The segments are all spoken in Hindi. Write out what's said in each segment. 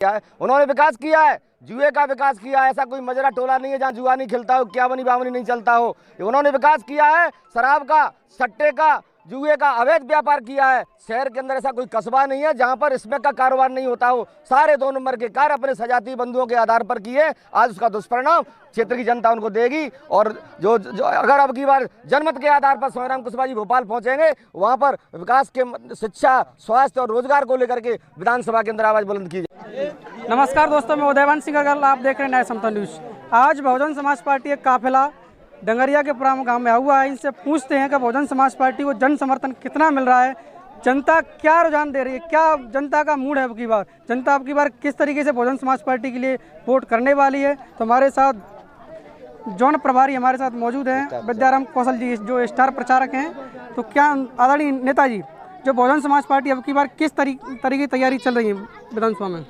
किया है, उन्होंने विकास किया है, जुए का विकास किया है। ऐसा कोई मजरा टोला नहीं है जहाँ जुआ नहीं खिलता हो, इक्यावनी बावनी नहीं चलता हो। उन्होंने विकास किया है, शराब का, सट्टे का, जुए का अवैध व्यापार किया है। शहर के अंदर ऐसा कोई कस्बा नहीं है जहां पर इसमें का कारोबार नहीं होता हो। सारे 2 नंबर के कार्य अपने सजाती बंधुओं के आधार पर किए। आज उसका दुष्परिणाम क्षेत्र की जनता उनको देगी। और जो अगर अब की बार जनमत के आधार पर सोहराम कुशवाहा जी भोपाल पहुंचेंगे, वहां पर विकास के, शिक्षा, स्वास्थ्य और रोजगार को लेकर के विधानसभा के अंदर आवाज बुलंद की जाए। नमस्कार दोस्तों, मैं उदयवान सिंह अग्रवाल, आप देख रहे हैं न्याय समता न्यूज। आज बहुजन समाज पार्टी एक काफिला डंगरिया के पुराम गांव में हुआ है। इनसे पूछते हैं कि बहुजन समाज पार्टी को जन समर्थन कितना मिल रहा है, जनता क्या रुझान दे रही है, क्या जनता का मूड है अब की बार, जनता अब की बार किस तरीके से बहुजन समाज पार्टी के लिए वोट करने वाली है। तो हमारे साथ जौन प्रभारी हमारे साथ मौजूद हैं, विद्याराम कौशल जी, जो स्टार प्रचारक हैं। तो क्या आदरणीय नेताजी, जो बहुजन समाज पार्टी अब की बार किस तरीके की तैयारी चल रही है विधानसभा में?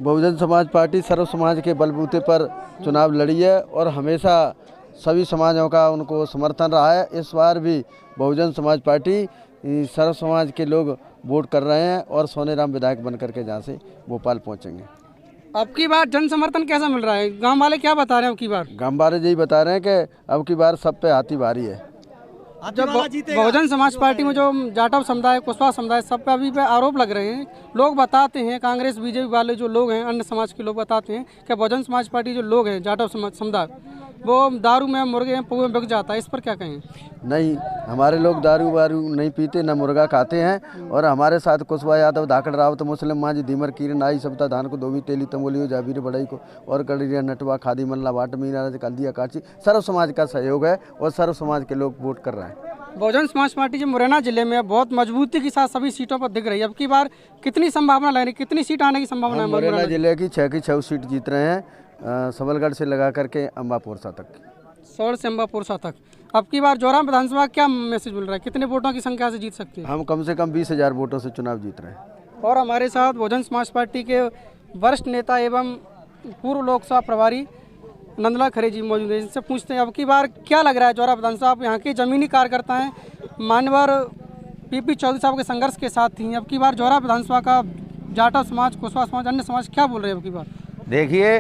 बहुजन समाज पार्टी सर्व समाज के बलबूते पर चुनाव लड़ी है और हमेशा सभी समाजों का उनको समर्थन रहा है। इस बार भी बहुजन समाज पार्टी सर्व समाज के लोग वोट कर रहे हैं और सोनेराम विधायक बन करके जहाँ से भोपाल पहुँचेंगे। अब की बार जन समर्थन कैसा मिल रहा है? गांव वाले क्या बता रहे हैं अब की बार? गाँव वाले यही बता रहे हैं कि अब की बार सब पे हाथी भारी है। जब बहुजन समाज पार्टी में जो जाटव समुदाय, कुशवाहा समुदाय, सब पे अभी पे आरोप लग रहे हैं। लोग बताते हैं, कांग्रेस बीजेपी वाले जो लोग हैं, अन्य समाज के लोग बताते हैं कि बहुजन समाज पार्टी जो लोग हैं, जाटव समुदाय, वो दारू में, मुर्गे में, पुए में बिक जाता है। इस पर क्या कहें? नहीं, हमारे लोग दारू वारू नहीं पीते, न मुर्गा खाते हैं। और हमारे साथ कुशवाहा यादव, धाकड़ रावत, मुस्लिम मांझी, धीमर किरण, आई सबता धान को धोबी, तेली तमोलियो, जाबीर बड़ाई को और कड़िया, नटवा, खादी, मल्ला, वाट, मीना, कल्दिया, काची, सर्व समाज का सहयोग है और सर्व समाज के लोग वोट कर रहे हैं। बहुजन समाज पार्टी जो मुरैना जिले में बहुत मजबूती के साथ सभी सीटों पर दिख रही है। अब की बार कितनी संभावना लग रही, कितनी सीट आने की संभावना है? मुरैना जिले की 6 सीट जीत रहे हैं, सबलगढ़ से लगा करके अम्बापुरसा तक, सौर से अम्बापुरसा तक। अब की बार जोराम विधानसभा क्या मैसेज मिल रहा है, कितने वोटों की संख्या से जीत सकते हैं? हम कम से कम 20,000 वोटों से चुनाव जीत रहे हैं। और हमारे साथ बहुजन समाज पार्टी के वरिष्ठ नेता एवं पूर्व लोकसभा प्रभारी नंदलाल खरे जी मौजूद हैं। इनसे पूछते हैं अब की बार क्या लग रहा है जोरा विधानसभा। आप यहाँ के जमीनी कार्यकर्ता हैं, मान्यवर पीपी चौधरी साहब के संघर्ष के साथ थी। अब की बार जोरा विधानसभा का जाटव समाज, कुशवाहा समाज, अन्य समाज क्या बोल रहे हैं अब की बार? देखिए,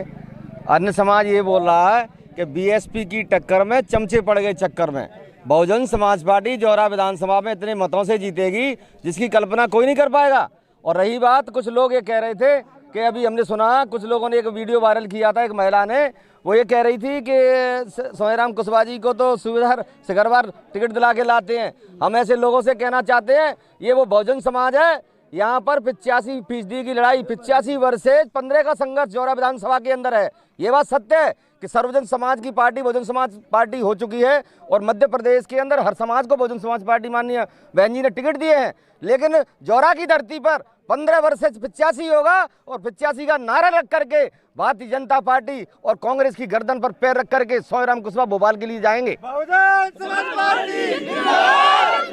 अन्य समाज ये बोल रहा है कि बीएसपी की टक्कर में चमचे पड़ गए चक्कर में। बहुजन समाज पार्टी जोरा विधानसभा में इतने मतों से जीतेगी जिसकी कल्पना कोई नहीं कर पाएगा। और रही बात, कुछ लोग ये कह रहे थे कि अभी हमने सुना, कुछ लोगों ने एक वीडियो वायरल किया था, एक महिला ने, वो ये कह रही थी कि सोहराम कुशवाहा जी को तो सुविधा सिकरवार टिकट दिला के लाते हैं। हम ऐसे लोगों से कहना चाहते हैं, ये वो बहुजन समाज है, यहाँ पर 85% की लड़ाई, 85 वर्सेज 15 का संघर्ष जोरा विधानसभा के अंदर है। ये बात सत्य है कि सर्वजन समाज की पार्टी बहुजन समाज पार्टी हो चुकी है और मध्य प्रदेश के अंदर हर समाज को बहुजन समाज पार्टी माननीय बहन जी ने टिकट दिए हैं। लेकिन जोरा की धरती पर 15 वर्सेज 85 होगा और 85 का नारा रख करके भारतीय जनता पार्टी और कांग्रेस की गर्दन पर पैर रख करके सोहराम कुशवाहा भोपाल के लिए जाएंगे। बहुजन समाज पार्टी जिंदाबाद,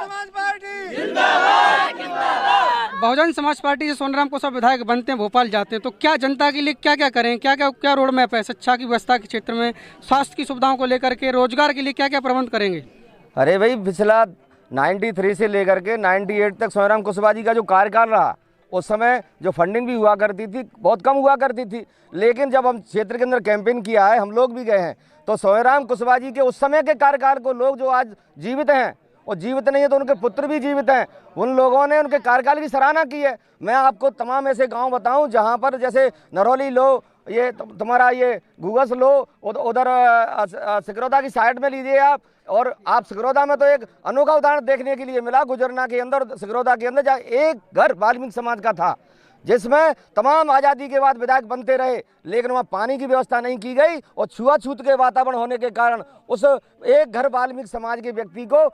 समाज पार्टी जिंदाबाद, जिंदाबाद। बहुजन समाज पार्टी से सोहराम कुशवाहा विधायक बनते हैं, भोपाल जाते हैं, तो क्या जनता के लिए क्या क्या करें, क्या रोड मैप है? शिक्षा की व्यवस्था के क्षेत्र में, स्वास्थ्य की सुविधाओं को लेकर के, रोजगार के लिए क्या क्या प्रबंध करेंगे? अरे भाई, पिछला 93 से लेकर के 98 तक सोहराम कुशवाहा जी का जो कार्यकाल रहा, उस समय जो फंडिंग भी हुआ करती थी बहुत कम हुआ करती थी। लेकिन जब हम क्षेत्र के अंदर कैंपेन किया है, हम लोग भी गए हैं, तो सोहराम कुशवाहा जी के उस समय के कार्यकाल को लोग जो आज जीवित हैं और जीवित नहीं है तो उनके पुत्र भी जीवित हैं, उन लोगों ने उनके कार्यकाल की सराहना की है। मैं आपको तमाम ऐसे गांव बताऊं जहां पर जैसे नरौली लो, ये तुम्हारा ये घुघस लो, उधर सिकरौदा की साइड में लीजिए आप, और आप सिकरौदा में तो एक अनोखा उदाहरण देखने के लिए मिला, गुजरना के अंदर, सिकरौदा के अंदर, जहाँ एक घर वाल्मीकि समाज का था, जिसमें तमाम आज़ादी के बाद विधायक बनते रहे, लेकिन वहाँ पानी की व्यवस्था नहीं की गई और छुआछूत के वातावरण होने के कारण उस एक घर वाल्मीकि समाज के व्यक्ति को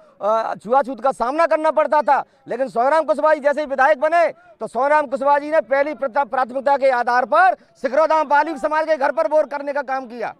छुआछूत का सामना करना पड़ता था। लेकिन सोहराम कुशवाहा जी जैसे विधायक बने तो सोहराम कुशवाहा जी ने पहली प्राथमिकता के आधार पर सिकरौदा वाल्मीकि समाज के घर पर बोर करने का काम किया।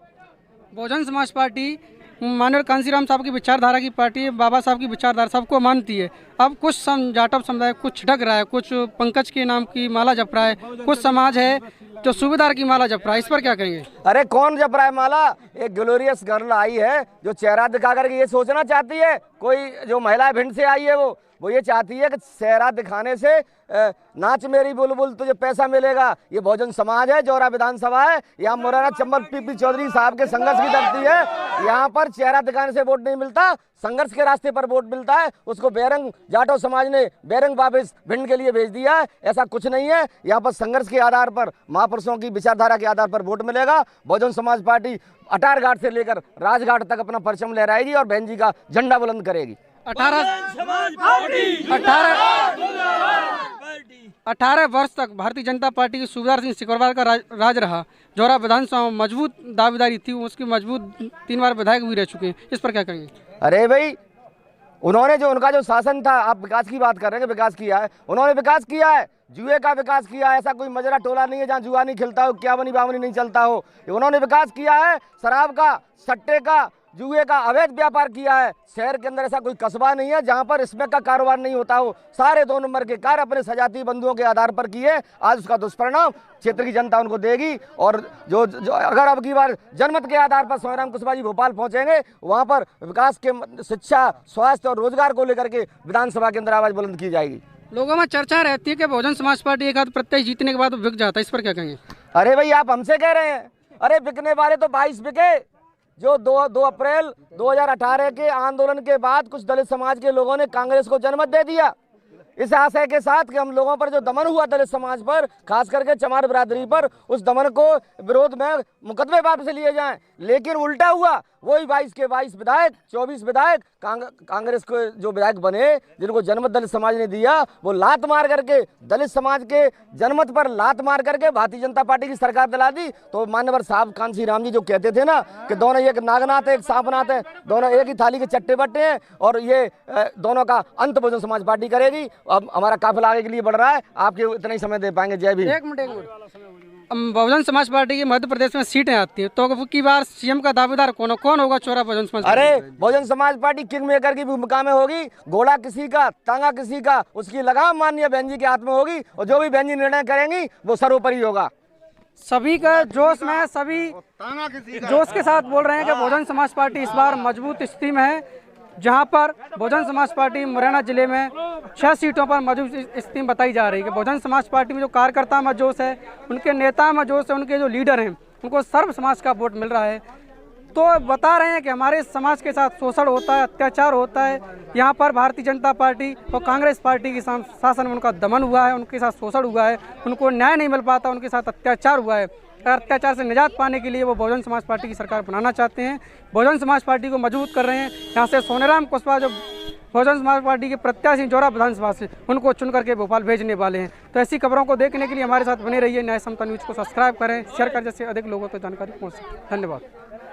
बहुजन समाज पार्टी माननीय कांसीराम साहब की विचारधारा की पार्टी है, बाबा साहब की विचारधारा सबको मानती है। अब कुछ जाटव समुदाय कुछ छिटक रहा है, कुछ पंकज के नाम की माला जप रहा है, कुछ समाज है जो सूबेदार की माला जप रहा है, इस पर क्या कहेंगे? अरे कौन जप रहा है माला? एक ग्लोरियस गर्ल आई है जो चेहरा दिखा करके ये सोचना चाहती है, कोई जो महिला भिंड से आई है वो वो ये चाहती है कि सेहरा दिखाने से नाच मेरी बुलबुल तुझे पैसा मिलेगा। ये बहुजन समाज है, जौरा विधानसभा है, यहाँ मुरैना चंबल पीपी चौधरी साहब के संघर्ष की धरती है। यहाँ पर चेहरा दिखाने से वोट नहीं मिलता, संघर्ष के रास्ते पर वोट मिलता है। उसको बेरंग जाटो समाज ने बेरंग वापिस भिंड के लिए भेज दिया है। ऐसा कुछ नहीं है, यहाँ पर संघर्ष के आधार पर, महापुरुषों की विचारधारा के आधार पर वोट मिलेगा। बहुजन समाज पार्टी अटारघाट से लेकर राजघाट तक अपना परचम लहराएगी और बहन जी का झंडा बुलंद करेगी। 18 वर्ष तक भारतीय जनता पार्टी की सूबेदार सिंह सिकरवार का राज रहा। जौरा विधानसभा में मजबूत दावेदारी थी, उसकी मजबूत 3 बार विधायक भी रह चुके हैं। इस पर क्या कहेंगे? अरे भाई, उन्होंने जो उनका जो शासन था, आप विकास की बात कर रहे हैं कि विकास किया है, उन्होंने विकास किया है, जुए का विकास किया है। ऐसा कोई मजरा टोला नहीं है जहाँ जुआ नहीं खिलता हो, क्या बनी बावनी नहीं चलता हो। उन्होंने विकास किया है, शराब का, सट्टे का, जुए का अवैध व्यापार किया है। शहर के अंदर ऐसा कोई कस्बा नहीं है जहां पर इसमें का कारोबार नहीं होता हो। सारे 2 नंबर के कार्य अपने सजाती बंधुओं के आधार पर किए। आज उसका दुष्परिणाम क्षेत्र की जनता उनको देगी। और जो अगर अब की बार जनमत के आधार पर सोनाराम कुशवाहा जी भोपाल पहुंचेंगे, वहां पर विकास के, शिक्षा, स्वास्थ्य और रोजगार को लेकर के विधानसभा के अंदर आवाज बुलंद की जाएगी। लोगों में चर्चा रहती है कि बहुजन समाज पार्टी एक आध प्रत्याशी जीतने के बाद बिक जाता है। इस पर क्या कहेंगे? अरे भाई, आप हमसे कह रहे हैं? अरे बिकने वाले तो 22 बिके। जो 2 अप्रैल 2018 के आंदोलन के बाद कुछ दलित समाज के लोगों ने कांग्रेस को जनमत दे दिया, इस आशय के साथ कि हम लोगों पर जो दमन हुआ दलित समाज पर, खास करके चमार बिरादरी पर, उस दमन को विरोध में मुकदमे वापस लिए जाएं। लेकिन उल्टा हुआ, वही 22 के 22 विधायक, 24 विधायक कांग्रेस के जो विधायक बने, जिनको जनमत दलित समाज ने दिया, वो लात मार करके दलित समाज के जनमत पर लात मार करके भारतीय जनता पार्टी की सरकार दिला दी। तो मान्यवर साहब कांसी राम जी जो कहते थे ना कि दोनों एक नागनाथ है, एक सांपनाथ है, दोनों एक ही थाली के चट्टे बट्टे हैं, और ये दोनों का अंत बहुजन समाज पार्टी करेगी। अब हमारा काफिला आगे के लिए बढ़ रहा है, आपके इतना ही समय दे पाएंगे। जय भीम। एक मिनट। बहुजन समाज पार्टी की मध्य प्रदेश में सीटें आती हैं, तो की बार सीएम का दावेदार कौन होगा? चौरा बहुजन समाज। अरे Bahujan Samaj party king maker की भूमिका में होगी। घोड़ा किसी का, तांगा किसी का, उसकी लगाम माननीय बहन जी के हाथ में होगी, और जो भी बहन जी निर्णय करेंगी वो सर्वोपरि होगा। सभी का जोश में, सभी जोश के साथ बोल रहे हैं कि बहुजन समाज पार्टी इस बार मजबूत स्थिति में है। जहां पर बहुजन समाज पार्टी मुरैना जिले में 6 सीटों पर मजबूत स्थिति बताई जा रही है कि बहुजन समाज पार्टी में जो कार्यकर्ता में जोश है, उनके नेता में जोश है, उनके जो लीडर हैं, उनको सर्व समाज का वोट मिल रहा है। तो बता रहे हैं कि हमारे समाज के साथ शोषण होता है, अत्याचार होता है। यहाँ पर भारतीय जनता पार्टी और कांग्रेस पार्टी के शासन में उनका दमन हुआ है, उनके साथ शोषण हुआ है, उनको न्याय नहीं मिल पाता, उनके साथ अत्याचार हुआ है। अत्याचार से निजात पाने के लिए वो बहुजन समाज पार्टी की सरकार बनाना चाहते हैं, बहुजन समाज पार्टी को मजबूत कर रहे हैं। यहाँ से सोनाराम कुशवाहा जो बहुजन समाज पार्टी के प्रत्याशी जौरा विधानसभा से, उनको चुन करके भोपाल भेजने वाले हैं। तो ऐसी खबरों को देखने के लिए हमारे साथ बने रहिए। न्याय समता न्यूज़ को सब्सक्राइब करें, शेयर करें, जैसे अधिक लोगों तक जानकारी पहुँचे। धन्यवाद।